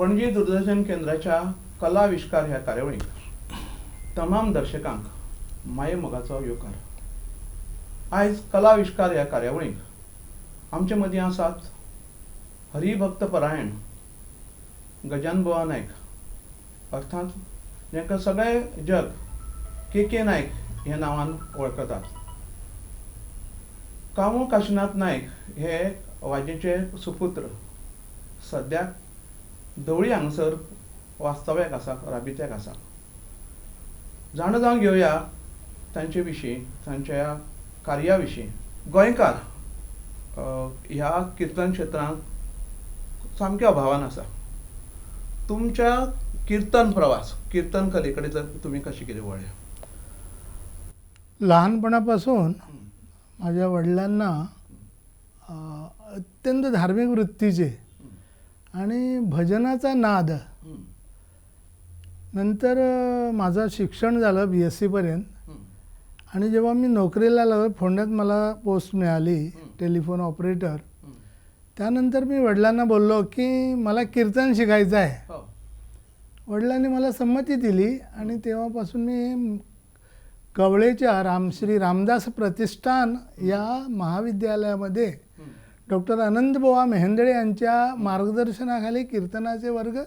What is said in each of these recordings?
पणजी दूरदर्शन केंद्राच्या कला आविष्कार ह्या कार्यावळीक तमाम दर्शकांक माये मोगाचो येवकार. आयज कला आविष्कार ह्या कार्यावळीक आमचे मदीं आसात हरिभक्त परायण गजानन बुवा नायक, अर्थात जांकां सगळे जग के नायक ह्या नांवान वळखतात. कामू काशीनाथ नायक हे वाजेचे सुपुत्र सद्याक धवळी हांगसर वास्तव्याक आसा, राबित्याक आसा. जाणून घेवया तांचे विशीं, तांच्या कार्या विशीं. गोंयकार ह्या किर्तन क्षेत्रांत सामके अभावान आसा. तुमच्या किर्तन प्रवास, किर्तन कले कडेन तुमी कशें कितें वळ्ळें? लहानपणापासून माझ्या वडिलांना अत्यंत धार्मिक वृत्तीचे आणि भजनाचा नाद. नंतर माझं शिक्षण झालं BSc पर्यंत आणि जेव्हा मी नोकरीला लागलो, फोंड्यात मला पोस्ट मिळाली टेलिफोन ऑपरेटर. त्यानंतर मी वडिलांना बोललो की मला कीर्तन शिकायचं आहे. वडिलांनी मला संमती दिली आणि तेव्हापासून मी कवळेच्या श्री रामदास प्रतिष्ठान या महाविद्यालयामध्ये डॉक्टर अनंतबुवा मेहेंदळे यांच्या मार्गदर्शनाखाली कीर्तनाचे वर्ग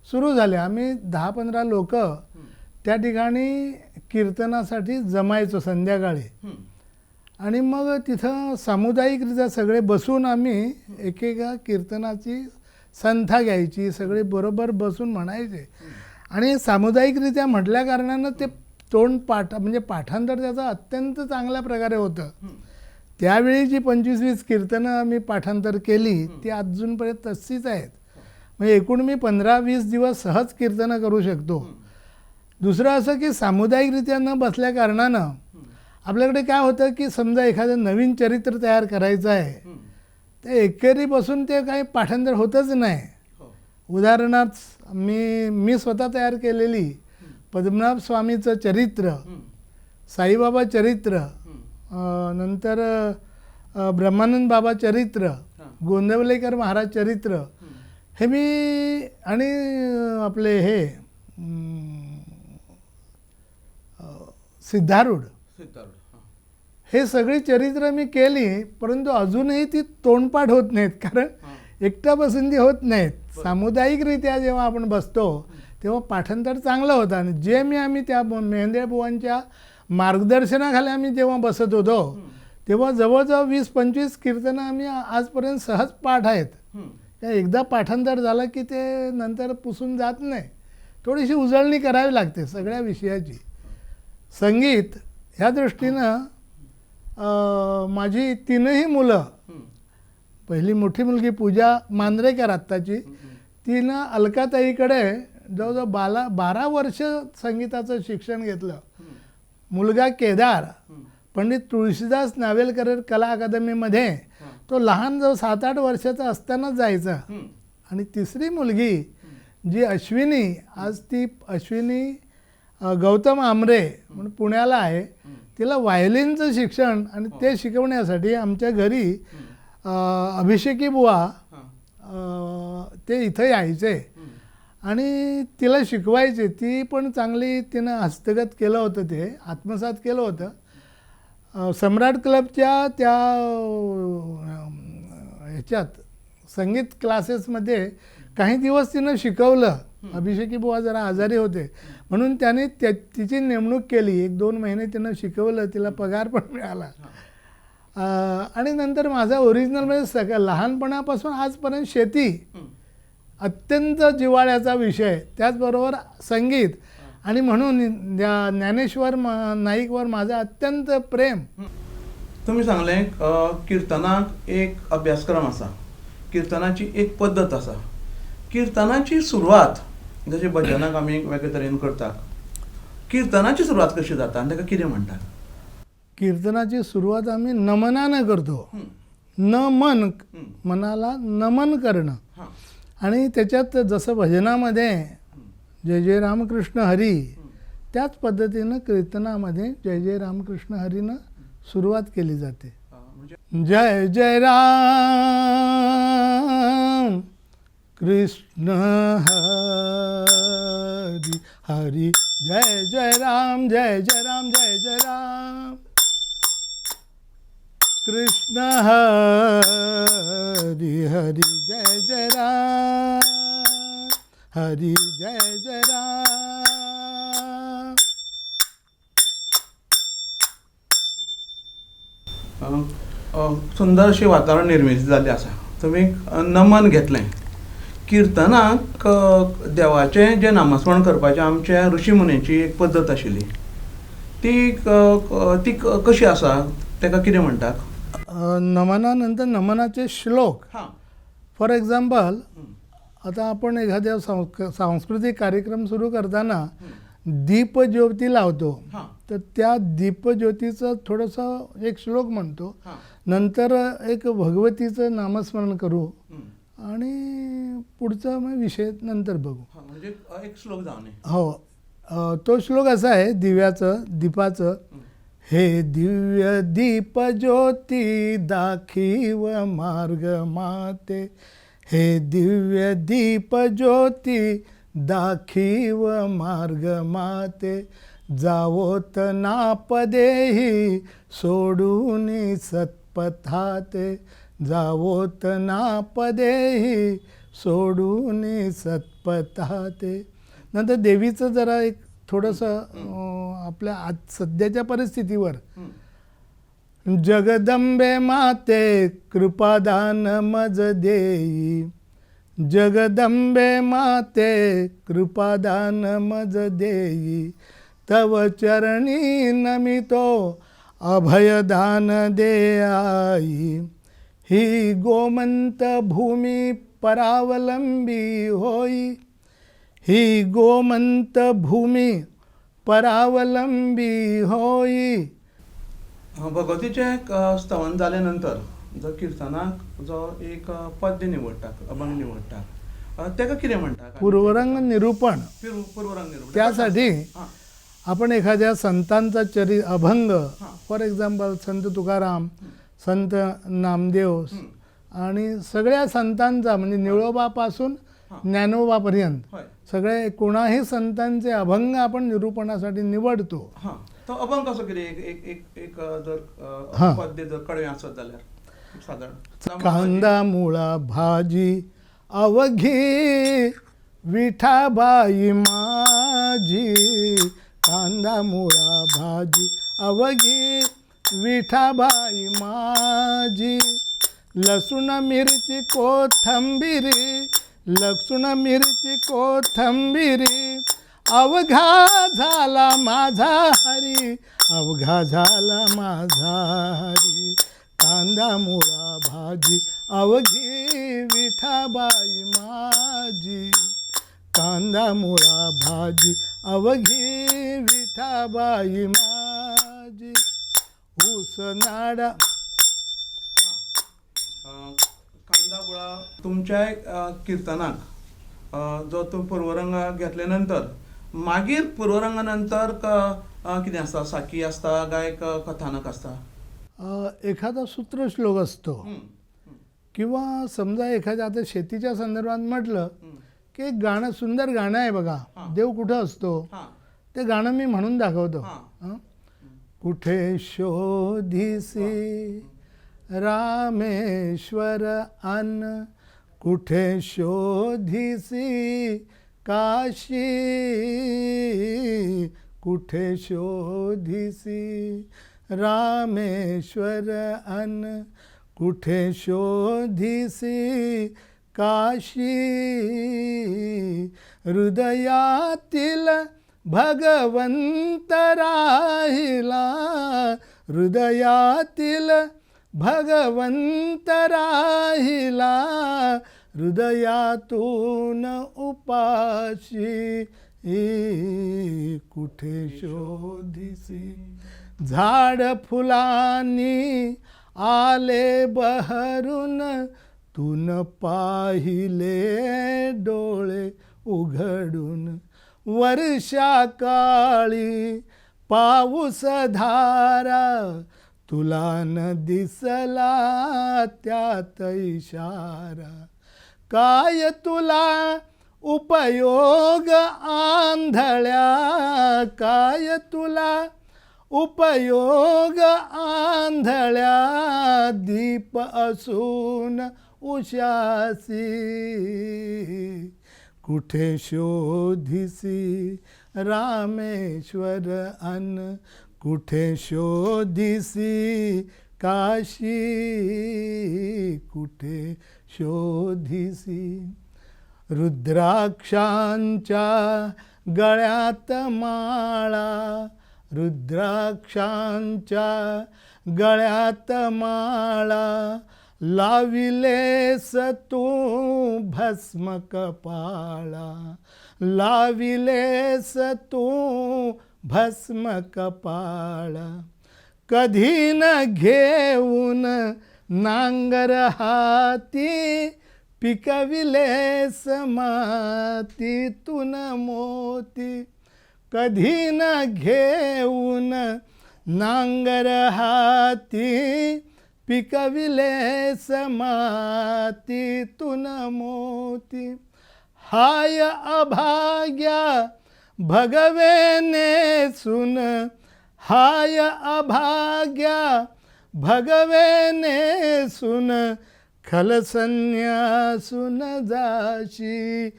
सुरू झाले. आम्ही 10-15 लोक त्या ठिकाणी कीर्तनासाठी जमायचो संध्याकाळी. आणि मग तिथं सामुदायिकरित्या सगळे बसून आम्ही एकेका कीर्तनाची संथा घ्यायची, सगळे बरोबर बसून म्हणायचे. आणि सामुदायिकरित्या म्हटल्या कारणानं ते तोंडपाठ म्हणजे पाठांतर त्याचं अत्यंत चांगल्या प्रकारे होतं. त्यावेळी जी 25-20 कीर्तनं आम्ही पाठांतर केली ती अजूनपर्यंत तशीच आहेत. म्हणजे एकूण मी 15-20 दिवस सहज कीर्तनं करू शकतो. दुसरं असं की सामुदायिकरित्या न बसल्या कारणानं आपल्याकडे काय होतं की समजा एखादं नवीन चरित्र तयार करायचं आहे, ते एकेरी बसून ते काही पाठांतर होतच नाही. उदाहरणार्थ मी स्वतः तयार केलेली पद्मनाभ स्वामीचं चरित्र, साईबाबा चरित्र, नंतर ब्रह्मानंद बाबा चरित्र, गोंदवलेकर महाराज चरित्र, हे मी आणि आपले हे सिद्धारूढ, हे सगळी चरित्र मी केली. परंतु अजूनही ती तोंडपाठ होत नाहीत, कारण एकटा बसून ती होत नाहीत. सामुदायिकरित्या जेव्हा आपण बसतो तेव्हा पाठांतर चांगलं होतं. आणि जे आम्ही त्या मेहेंदळे बुवांच्या मार्गदर्शनाखाली आम्ही जेव्हा बसत होतो तेव्हा जवळजवळ 20-25 कीर्तनं आम्ही आजपर्यंत सहज पाठ आहेत. त्या एकदा पाठांतर झालं की ते नंतर पुसून जात नाही. थोडीशी उजळणी करावी लागते सगळ्या विषयाची. संगीत ह्या दृष्टीनं माझी 3ही मुलं, पहिली मोठी मुलगी पूजा मांद्रेकर आत्ताची, तिनं अलकाताईकडे जवळजवळ 12 वर्ष संगीताचं शिक्षण घेतलं. मुलगा केदार पंडित तुळशीदास नावेलकर कला अकादमीमध्ये तो लहान जो 7-8 वर्षाचा असतानाच जायचा. आणि तिसरी मुलगी जी अश्विनी, आज ती अश्विनी गौतम आमरे म्हणून पुण्याला आहे. तिला व्हायोलिनचं शिक्षण आणि ते शिकवण्यासाठी आमच्या घरी अभिषेकी बुवा ते इथं यायचे आणि तिला शिकवायचे. ती पण चांगली तिनं हस्तगत केलं होतं, ते आत्मसात केलं होतं. सम्राट क्लबच्या त्या ह्याच्यात संगीत क्लासेसमध्ये काही दिवस तिनं शिकवलं. अभिषेकी बुवा जरा आजारी होते म्हणून त्याने तिची नेमणूक केली. 1-2 महिने तिनं शिकवलं, तिला पगार पण मिळाला. आणि नंतर माझा ओरिजिनल म्हणजे लहानपणापासून आजपर्यंत शेती अत्यंत जिव्हाळ्याचा विषय, त्याचबरोबर संगीत. आणि म्हणून ज्ञानेश्वर नाईकवर माझं अत्यंत प्रेम. तुम्ही सांगलें कीर्तनाक एक अभ्यासक्रम आसा, कीर्तनाची एक पद्दत आसा. कीर्तनाची सुरवात जशें भजनाक आमी वेगळे तरेन करतात, कीर्तनाची सुरवात कशी जाता आनी ताका कितें म्हणटात? कीर्तनाची सुरुवात आम्ही नमनानं करतो. नमन, मनाला नमन करणं. आणि त्याच्यात जसं भजनामध्ये जय जय रामकृष्ण हरी, त्याच पद्धतीनं कीर्तनामध्ये जय जय रामकृष्ण हरीनं सुरुवात केली जाते. जय जय राम कृष्ण हरी हरी जय जय राम जय जय राम जय जय राम कृष्ण हरी हरी जय जय राम हरी जय जय राम. सुंदर अशी वातावरण निर्मिती जाल्ली आसा. तुमी नमन घेतलें. किर्तनाक देवाचें जें नामस्मरण करपाचें आमच्या ऋषी मुनींची एक पद्दत आशिल्ली. ती कशी आसा, ताका कितें म्हणटात? नमनानंतर नमनाचे श्लोक. हां. फॉर एक्झाम्पल, आता आपण एखाद्या सांस्कृतिक कार्यक्रम सुरू करताना दीपज्योती लावतो. हां. तर त्या दीपज्योतीचं थोडंसं एक श्लोक म्हणतो. हां. नंतर एक भगवतीचं नामस्मरण करू हं. आणि पुढचा मग विषय नंतर बघू. हां, म्हणजे एक श्लोक जावं. हो. तो श्लोक असा आहे दीपाचं. हे दिव्य दीप ज्योती दाखीव मार्ग माते. हे दिव्य दीप ज्योती दाखीव मार्ग माते. जावोत नापदेही सोडून सत्पथाते. जावोत नापदेही सोडून सत्पथाते. नंतर देवीचं जरा एक थोडंसं आपल्या आज सध्याच्या परिस्थितीवर. जगदंबे माते कृपादान मज देई. जगदंबे माते कृपादान मज देई. तव चरणी नमितो अभयदान दे आई. ही गोमंत भूमी परावलंबी होई. ही गोमंत भूमी परावलंबी होई. भगवतीचें स्तवन जाले नंतर जो किर्तनाक जो एक पद्य निवडटात, अभंग निवडटात, ताका कितें म्हणटात? पूर्वरंग निरूपण. पूर्वरंग निरूपण. त्यासाठी हां. आपण एखाद्या संतांचा अभंग, फॉर एक्झाम्पल संत तुकाराम, संत नामदेव आणि सगळ्या संतांचा म्हणजे निळोबापासून ज्ञानोबापर्यंत होय. सगळे कोणाही संतांचे अभंग आपण निरूपणासाठी निवडतो. हां. तो अभंग कसो कितें एक जर पद्य जर कडवें आसत जाल्यार सादारण कांदा मुळा भाजी अवघी विठाबाई माझी. कांदा मुळा भाजी अवघी विठाबाई माझी. लसूण मिरची कोथंबिरी. लसूण मिरची कोथंबिरी. अवघा झाला माझा हरी. अवघा झाला माझा हरी. कांदा मुळा भाजी अवघी विठाबाई माझी. कांदा मुळा भाजी अवघी विठाबाई माझी. ऊस नाडा. कांदा मुळा तुमच्या किर्तनाक जो तूं पूर्वरंग घेतले नंतर मागीर पूर्वरंगा नंतर कितें आसता? साकी आसता काय कथानक आसता? एखादा सूत्रश्लोक असतो किंवा समजा एखाद्या आता शेतीच्या संदर्भात म्हटलं की एक गाणं, सुंदर गाणं आहे बघा, देव कुठं असतो, ते गाणं मी म्हणून दाखवतो. कुठे शोधिसी रामेश्वर अन्न. कुठे शोधिसी काशी. कुठे शोधिसी रामेश्वर अन्न. कुठे शोधिसी काशी. हृदयातील भगवंत राहिला. हृदयातील भगवंत राहिला. हृदयातून उपाशी. कुठे शोधिसी. झाड फुलांनी आले बहरून. तून पाहिले डोळे उघडून. वर्षा काळी पाऊस धारा. तुला न दिसला त्यात इशारा. काय तुला उपयोग आंधळ्या, काय तुला उपयोग आंधळ्या, दीप असून उशासी, कुठे शोधिसी रामेश्वर अन, कुठे शोधिसी काशी, कुठे शोधिसी. रुद्राक्षांच्या गळ्यात माळा, रुद्राक्षांच्या गळ्यात माळा, लाविलेस तू भस्म कपाळा, लाविलेस तू भस्म कपाळा. कधी न घेऊन नांगर हाती, पिकविलेस मातीतून मोती. कधी न घेऊन नांगर हाती, पिकविलेस मातीतून मोती. हाय अभाग्या भगवे नेसून, हाय अभाग्या भगवे नेसून, खलसन्यासून जाशी,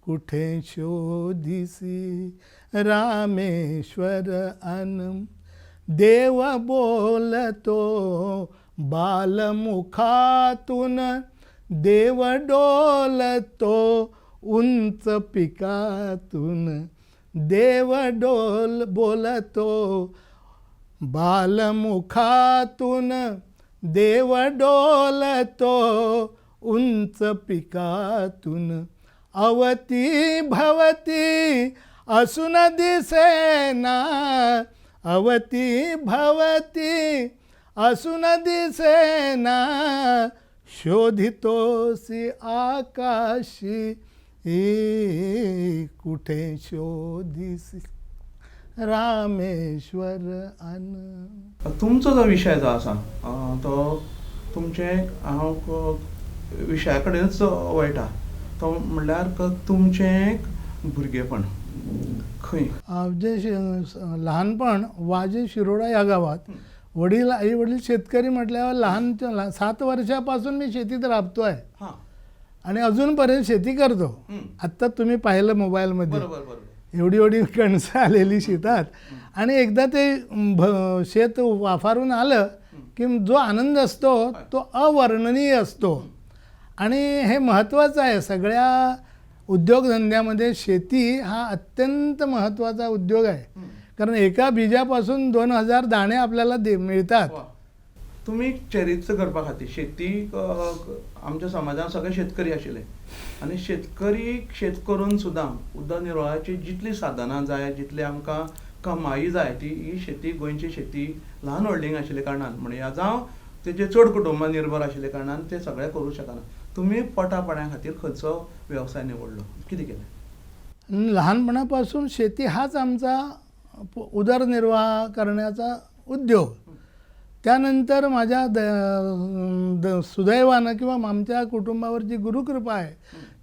कुठे शोधिसी रामेश्वर अन. देव बोलतो बालमुखातून, देव डोलतो उंच पिकातून, देव बोलतो बालमुखातून, देव डोलतो उंच पिकातून. अवती भवती असून दिसेना, अवती भवती असून दिसेना, शोधितोसी आकाशी, कुठे शोधिसी रामेश्वर अन. तुमचो जो विशय जो आसा तो तुमचे हांव विशया कडेनच वळटा, तो म्हणल्यार तुमचें भुरगेपण खंय. जे लहानपण वाजे शिरोडा या गावात, वडील आई वडील शेतकरी म्हटल्यावर लहान 7 वर्षापासून मी शेतीत राबतो आहे हां, आणि अजूनपर्यंत शेती करतो. आत्ता तुम्ही पाहिलं मोबाईलमध्ये बरोबर बरोबर. एवढी एवढी कणसं आलेली शेतात, आणि एकदा ते शेत वाफारून आलं की जो आनंद असतो तो अवर्णनीय असतो. आणि हे महत्त्वाचं आहे सगळ्या उद्योगधंद्यामध्ये. शेती हा अत्यंत महत्त्वाचा उद्योग आहे, कारण एका बीजापासून 2000 दाणे आपल्याला मिळतात. तुम्ही चरित्र करपा खातीर शेती, आमच्या समाजात सगळे शेतकरी आशिल्ले, आनी शेतकरी शेत करून सुद्दां उदरनिर्वाहाची जितली साधनां जाय, जितली आमकां कमाई जाय, ती ही शेती, गोंयची शेती ल्हान होल्डिंग आशिल्ले कारणान म्हणया, जावं तेजे चड कुटुंबां निर्भर आशिल्ले कारणान ते सगळें करूं शकना. तुम्ही पोटापाण्या खातीर खंयचो वेवसाय निवडलो, कितें केलें? लहानपणापासून शेती हाच आमचा उदरनिर्वाह करण्याचा उद्योग. त्यानंतर माझ्या सुदैवानं किंवा आमच्या कुटुंबावर जी गुरुकृपा आहे,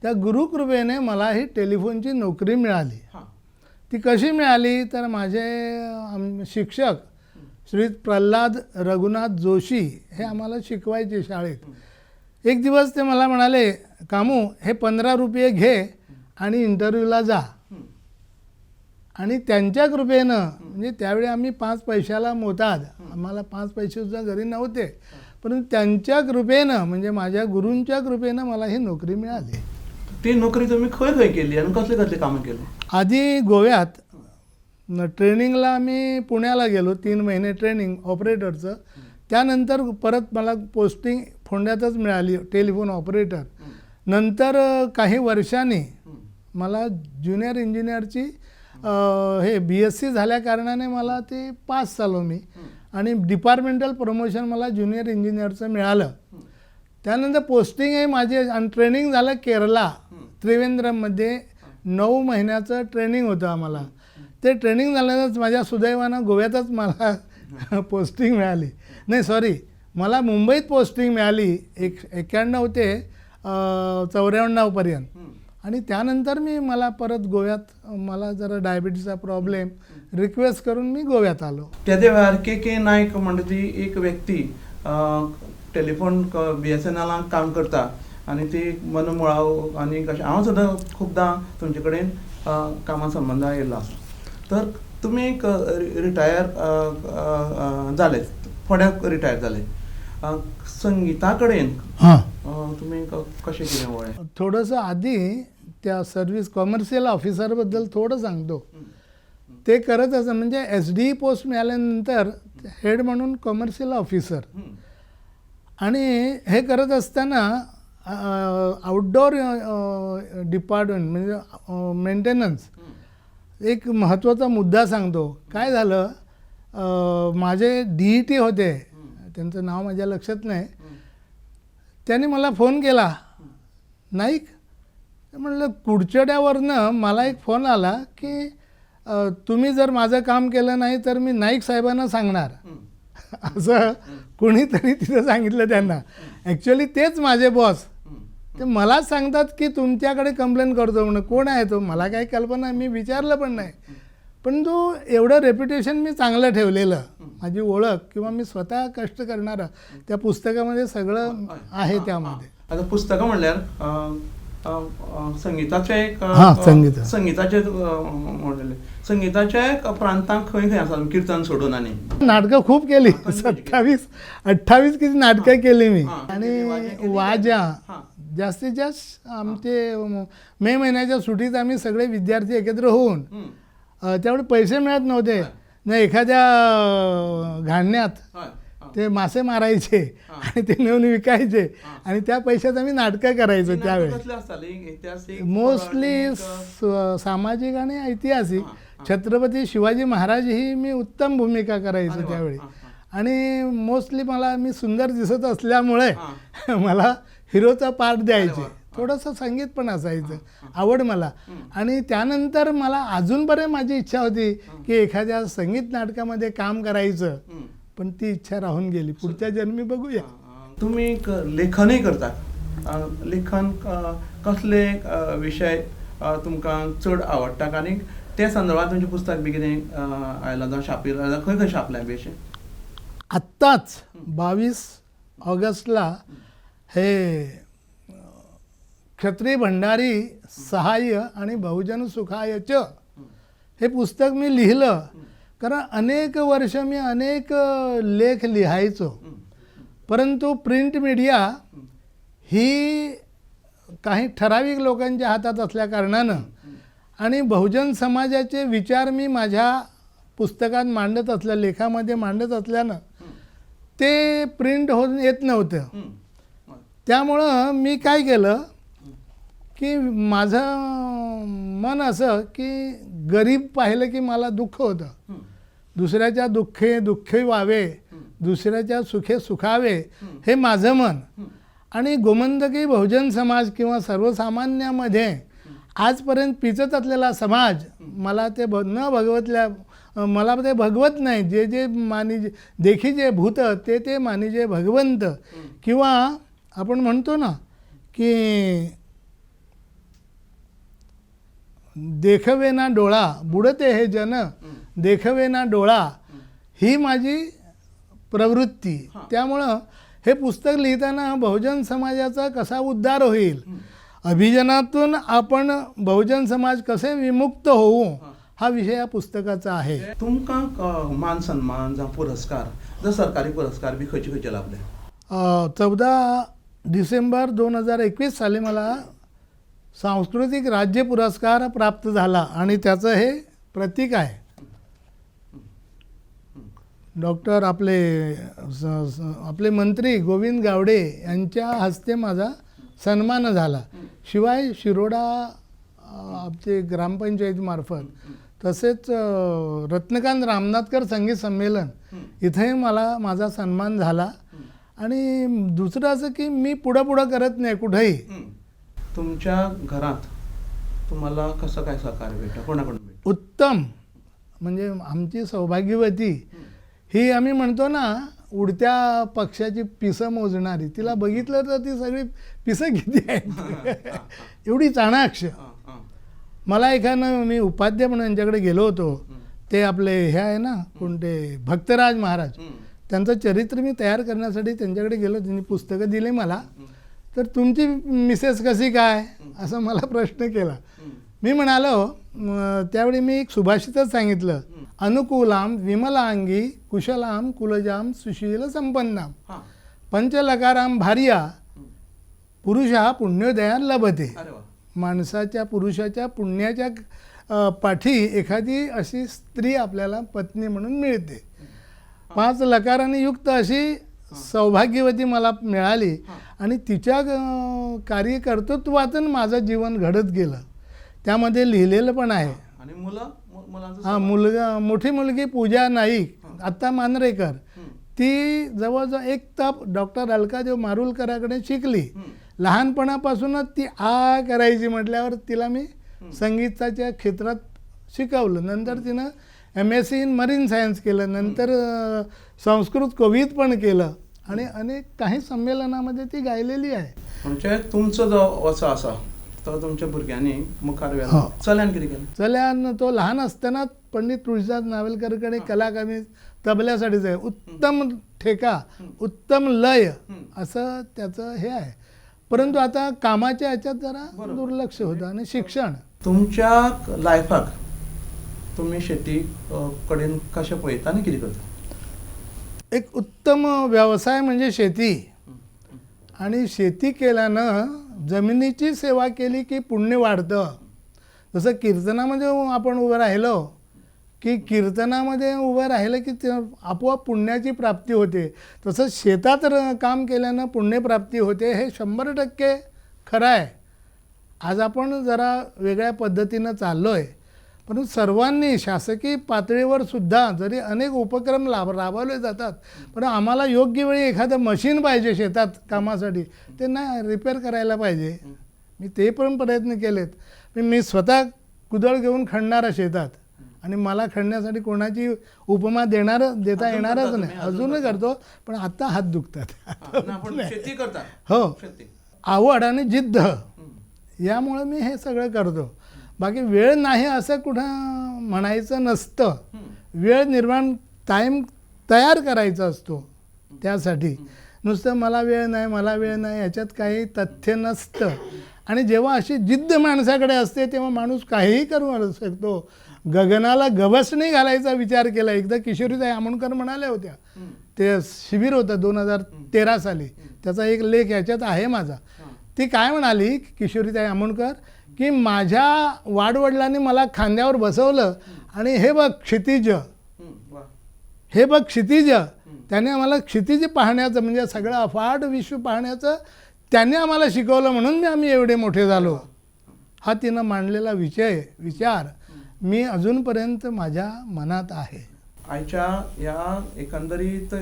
त्या गुरुकृपेने मला ही टेलिफोनची नोकरी मिळाली. ती कशी मिळाली तर माझे शिक्षक श्री प्रल्हाद रघुनाथ जोशी हे आम्हाला शिकवायचे शाळेत. एक दिवस ते मला म्हणाले, कामू हे 15 रुपये घे आणि इंटरव्ह्यूला जा. आणि त्यांच्या कृपेनं, म्हणजे त्यावेळी आम्ही 5 पैशाला मोताद, आम्हाला 5 पैसेसुद्धा घरी नव्हते, परंतु त्यांच्या कृपेनं म्हणजे माझ्या गुरूंच्या कृपेनं मला ही नोकरी मिळाली. ती नोकरी तुम्ही खंय खंय केली आणि कसले कसले कामं केली? आधी गोव्यात ट्रेनिंगला आम्ही पुण्याला गेलो, 3 महिने ट्रेनिंग ऑपरेटरचं. त्यानंतर परत मला पोस्टिंग फोंड्यातच मिळाली, टेलिफोन ऑपरेटर. नंतर काही वर्षांनी मला ज्युनियर इंजिनियरची हे BSc झाल्या कारणाने मला ते पास झालो मी, आणि डिपार्टमेंटल प्रमोशन मला ज्युनियर इंजिनियरचं मिळालं. त्यानंतर पोस्टिंग आहे माझे, आणि ट्रेनिंग झालं केरला त्रिवेंद्रममध्ये. 9 महिन्याचं ट्रेनिंग होतं आम्हाला. ते ट्रेनिंग झाल्यानंतर माझ्या सुदैवानं गोव्यातच मला पोस्टिंग मिळाली. नाही सॉरी, मला मुंबईत पोस्टिंग मिळाली 91 ते 94पर्यंत. हं. आणि त्यानंतर मला परत गोव्यात मला जरा डायबिटीसचा प्रॉब्लेम रिक्वेस्ट करून मी गोव्यात आलो. तेदे वेळार के नायक म्हणटा ती एक व्यक्ती टेलिफोन BSNL काम करता आनी ती मनमुळाव आनी कशें हांव सुद्दां खुबदां तुमचे कडेन कामा संबंदा येयल्लो आसा. तर तुमी एक रिटायर जाले, फोंड्याक रिटायर जाले. संगीता कडेन हां, तुमी कशें कितें वळें? थोडंसं आधी त्या सर्व्हिस कॉमर्शियल ऑफिसरबद्दल थोडं सांगतो. ते करत असं म्हणजे SD पोस्ट मिळाल्यानंतर हेड म्हणून कॉमर्शियल ऑफिसर, आणि हे करत असताना आउटडोअर डिपार्टमेंट म्हणजे मेंटेनन्स एक महत्त्वाचा मुद्दा सांगतो. काय झालं, माझे DET होते, त्यांचं नाव माझ्या लक्षात नाही, त्यांनी मला फोन केला, नाईक म्हणलं कुडचड्यावरनं मला एक फोन आला की तुम्ही जर माझं काम केलं नाही तर मी नाईक साहेबांना सांगणार. असं कोणीतरी तिथं सांगितलं त्यांना. ॲक्च्युली तेच माझे बॉस. ते मलाच सांगतात की तुमच्याकडे कंप्लेंट करतो म्हणून. कोण आहे तो मला काही कल्पना, मी विचारलं पण नाही. पण तो एवढं रेप्युटेशन मी चांगलं ठेवलेलं, माझी ओळख किंवा मी स्वतः कष्ट करणारं, त्या पुस्तकामध्ये सगळं आहे त्यामध्ये. आता पुस्तकं म्हणल्यार संगीताचे एक संगीताचे म्हणलेले संगीताच्या एक प्रांतांक खंय खंय आसा कीर्तन सोडून आनी नाटकं खूप केली. 27-28 किती नाटकं केली मी. आणि वाजा जास्तीत जास्त आमचे मे महिन्याच्या सुट्टीत आम्ही सगळे विद्यार्थी एकत्र होऊन, त्यावेळी पैसे मिळत नव्हते ना, एखाद्या घाण्यात ते मासे मारायचे आणि ते नेऊन विकायचे आणि त्या पैशात आम्ही नाटकं करायचो त्यावेळी. मोस्टली सामाजिक आणि ऐतिहासिक. छत्रपती शिवाजी महाराज ही मी उत्तम भूमिका करायचो त्यावेळी. आणि मोस्टली मी सुंदर दिसत असल्यामुळे मला हिरोचा पार्ट द्यायचे. थोडंसं संगीत पण असायचं, आवड मला. आणि त्यानंतर मला अजूनपर्यंत माझी इच्छा होती की एखाद्या संगीत नाटकामध्ये काम करायचं, पण ती इच्छा राहून गेली. पुढच्या जन्मी बघूया. तुम्ही लेखनही करता. लेखन कसले विषय तुमकां चड आवडटा आनी त्या संदर्भात तुमचें पुस्तक बी कितें आयलां जावं छापिलां जाल्यार खंय खंय छापलां बी अशें? आत्ताच 22 ऑगस्टला हे क्षत्रिय भंडारी सहाय्य आणि बहुजन सुखायचं हे पुस्तक मी लिहिलं. कारण अनेक वर्ष मी अनेक लेख लिहायचो, परंतु प्रिंट मीडिया ही काही ठराविक लोकांच्या हातात असल्या कारणानं आणि बहुजन समाजाचे विचार मी माझ्या पुस्तकात मांडत असल्या, लेखामध्ये मांडत असल्यानं ते प्रिंट होऊन येत नव्हतं. त्यामुळं मी काय केलं की माझं मन असं की गरीब पाहिलं की मला दुःख होतं. दुसऱ्याच्या दुःखे व्हावे, दुसऱ्याच्या सुखे सुखावे हे माझं मन. आणि गोमंतकी बहुजन समाज किंवा सर्वसामान्यामध्ये आजपर्यंत पिचत असलेला समाज मला ते न भगवतल्या, मला ते भगवत नाही. जे जे मानिजे देखीजे भूत ते ते मानिजे भगवंत. किंवा आपण म्हणतो ना की देखवे ना डोळा बुडते हे जन, देखवे ना डोळा, ही माझी प्रवृत्ती. त्यामुळं हे पुस्तक लिहिताना बहुजन समाजाचा कसा उद्धार होईल, अभिजनातून आपण बहुजन समाज कसे विमुक्त होऊ, हा विषय या पुस्तकाचा आहे. तुमकां मान सन्मान जावं पुरस्कार जर सरकारी पुरस्कार बी खंयचे खंयचे लाभले? 14 डिसेंबर 2021 साली मला सांस्कृतिक राज्य पुरस्कार प्राप्त झाला आणि त्याचं हे प्रतीक आहे. डॉक्टर आपले मंत्री गोविंद गावडे यांच्या हस्ते माझा सन्मान झाला. शिवाय शिरोडा आमचे ग्रामपंचायतीमार्फत, तसेच रत्नकांत रामनाथकर संगीत संमेलन इथेही मला माझा सन्मान झाला. आणि दुसरं असं की मी पुढं करत नाही कुठंही. तुमच्या घरात तुम्हाला कसं काय सहकार्य भेटतं, कोणाकडून भेटतं? उत्तम. म्हणजे आमची सौभाग्यवती ही आम्ही म्हणतो ना उडत्या पक्षाची पिसं मोजणारी, तिला बघितलं तर ती सगळी पिसं किती आहेत एवढी चाणाक्ष. मला एखादं, मी उपाध्याय म्हणून यांच्याकडे गेलो होतो, ते आपले हे आहे ना कोणते भक्तराज महाराज, त्यांचं चरित्र मी तयार करण्यासाठी त्यांच्याकडे गेलो. त्यांनी पुस्तकं दिले मला. तर तुमची मिसेस कशी काय असं मला प्रश्न केला. मी म्हणालो, त्यावेळी मी एक सुभाषितच सांगितलं, अनुकूलाम विमलांगी कुशलाम कुलजाम सुशील संपन्नाम पंचलकाराम भार्या पुरुषा पुण्योदया लभते. माणसाच्या पुरुषाच्या पुण्याच्या पाठी एखादी अशी स्त्री आपल्याला पत्नी म्हणून मिळते. 5 लकारांनी युक्त अशी सौभाग्यवती मला मिळाली आणि तिच्या कार्यकर्तृत्वातून माझं जीवन घडत गेलं. त्यामध्ये लिहिलेलं पण आहे. आणि मुलं, मुलगा, मोठी मुलगी पूजा नाईक, आत्ता मांजरेकर, ती जवळजवळ 1 ताप डॉक्टर अलकादेव मारुलकराकडे शिकली. लहानपणापासूनच ती आ करायची म्हटल्यावर तिला मी संगीताच्या क्षेत्रात शिकवलं. नंतर तिनं MSc इन मरीन सायन्स केलं. नंतर संस्कृत कवित पण केलं आणि अनेक काही संमेलनामध्ये ती गायलेली आहे. म्हणजे तुमचं जो वचो आसा तो तुमच्या भुरग्यांनी मुखार व्हेला. चल्यान कितें केलें? चल्यान तो लहान असताना पंडित तुळशीदास नावेलकरकडे कला कमी तबल्यासाठी जाय. उत्तम ठेका, उत्तम लय असं त्याचं हे आहे. परंतु आता कामाच्या ह्याच्यात जरा दुर्लक्ष होतं. आणि शिक्षण, तुमच्या लायफाक तुम्ही शेती कडेन कशें पळयता आनी कितें करता? एक उत्तम व्यवसाय म्हणजे शेती. आणि शेती केल्यानं जमिनीची सेवा केली की पुण्य वाढतं. जसं कीर्तनामध्ये आपण उभं राहिलो की कीर्तनामध्ये उभं राहिलं की आपोआप पुण्याची प्राप्ती होते. तसंच शेतात काम केल्यानं पुण्यप्राप्ती होते. हे 100% खरं आहे. आज आपण जरा वेगळ्या पद्धतीनं चाललो आहे. परंतु सर्वांनी शासकीय पातळीवर सुद्धा जरी अनेक उपक्रम राबवले जातात, पण आम्हाला योग्य वेळी एखादं मशीन पाहिजे शेतात कामासाठी, ते नाही रिपेअर करायला पाहिजे. मी ते पण प्रयत्न केलेत. मी स्वतः कुदळ घेऊन खणणारा शेतात, आणि मला खणण्यासाठी कोणाची उपमा देता येणारच नाही. अजूनही करतो, पण आता हात दुखतात. शेती करता? हो, आवड आणि जिद्द यामुळे मी हे सगळं करतो. बाकी वेळ नाही असं कुठं म्हणायचं नसतं. वेळ निर्माण टाईम तयार करायचा असतो. त्यासाठी नुसतं मला वेळ नाही याच्यात काही तथ्य नसतं. आणि जेव्हा अशी जिद्द माणसाकडे असते तेव्हा माणूस काहीही करू शकतो. गगनाला गवसणी घालायचा विचार केला. एकदा किशोरीताई आमोणकर म्हणाल्या होत्या, ते शिबिर होतं 2013 साली, त्याचा एक लेख याच्यात आहे माझा. ती काय म्हणाली किशोरीताई आमोणकर, की माझ्या वाडवडिलांनी मला खांद्यावर बसवलं आणि हे बघ क्षितिज, हे बघ क्षितिज, त्याने आम्हाला क्षितिज पाहण्याचं म्हणजे सगळं अफाट विश्व पाहण्याचं त्याने आम्हाला शिकवलं, म्हणून आम्ही एवढे मोठे झालो. हा तिनं मांडलेला विचार मी अजूनपर्यंत माझ्या मनात आहे. आयच्या ह्या एकंदरीत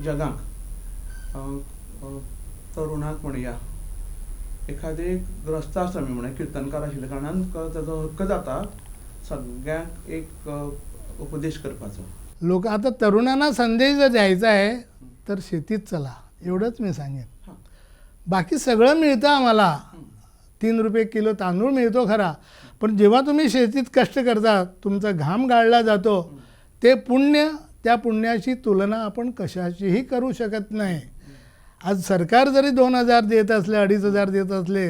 जगांक तरुणाक म्हणया एखादे ग्रस्ताश्रमी म्हणून कीर्तनकार आशिल्ले कारणान ताजो हक्क जाता सगळ्यांक एक उपदेश करपाचो. लोक आता तरुणांना संदेश जर द्यायचा आहे तर शेतीत चला, एवढंच मी सांगेन. बाकी सगळं मिळतं आम्हाला. 3 रुपये किलो तांदूळ मिळतो खरा, पण जेव्हा तुम्ही शेतीत कष्ट करता, तुमचा घाम गाळला जातो, ते पुण्य, त्या पुण्याची तुलना आपण कशाशीही करू शकत नाही. आज सरकार जरी 2,000 देत असले, 2,500 देत असले,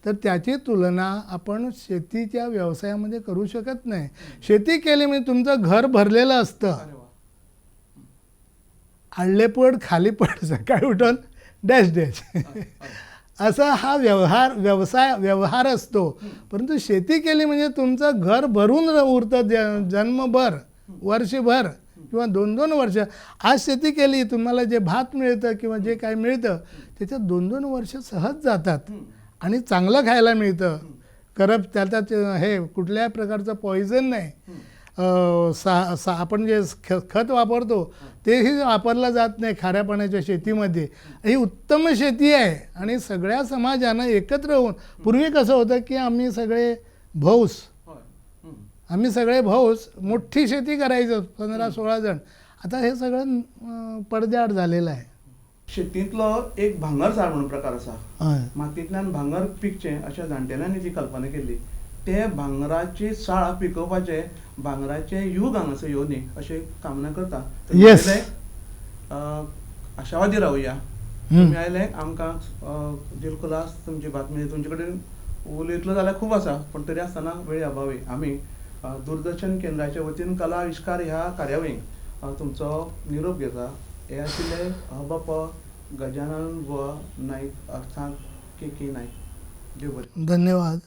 तर त्याची तुलना आपण शेतीच्या व्यवसायामध्ये करू शकत नाही. शेती केली म्हणजे तुमचं घर भरलेलं असतं. आडले पड खाली पड, सकाळी उठून डॅश डॅश असा हा व्यवहार असतो. परंतु शेती केली म्हणजे तुमचं घर भरून उरतं जन्मभर, वर्षभर किंवा 2-2 वर्ष. आज शेती केली, तुम्हाला जे भात मिळतं किंवा जे काय मिळतं त्याच्यात 2-2 वर्ष सहज जातात आणि चांगलं खायला मिळतं. त्याच्यात हे कुठल्याही प्रकारचं पॉइझन नाही. आपण जे खत वापरतो तेही वापरलं जात नाही खाऱ्या पाण्याच्या शेतीमध्ये. ही उत्तम शेती आहे. आणि सगळ्या समाजानं एकत्र होऊन, पूर्वी कसं होतं की आम्ही सगळे भाऊस मोठी शेती करायचो, 15-16 जण. आता हे सगळं पडद्याआड झालेलं आहे. शेतींतलो एक भांगर झाड म्हणून प्रकार आसा. हय. मातयेंतल्यान भांगर पिकचें अशें जाणटेल्यांनी जी कल्पना केल्ली, ते भांगराची साळ पिकोवपाचे भांगराचे युग हांगासर येवनी अशी कामना करता. Yes. आशावादी रावुया. तुमी आयले आमकां दिलखुलास तुमची बातमी तुमचे कडेन उलयतलो जाल्यार खूब आसा, पण तरी आसतना वेळ अभावी आमी दूरदर्शन केंद्राच्या वतीन कला आविश्कार ह्या कार्यावळीक तुमचो निरोप घेता. हे आशिल्ले बाप गजानन बुवा नाईक अर्थात के नाईक. देव बरें. धन्यवाद.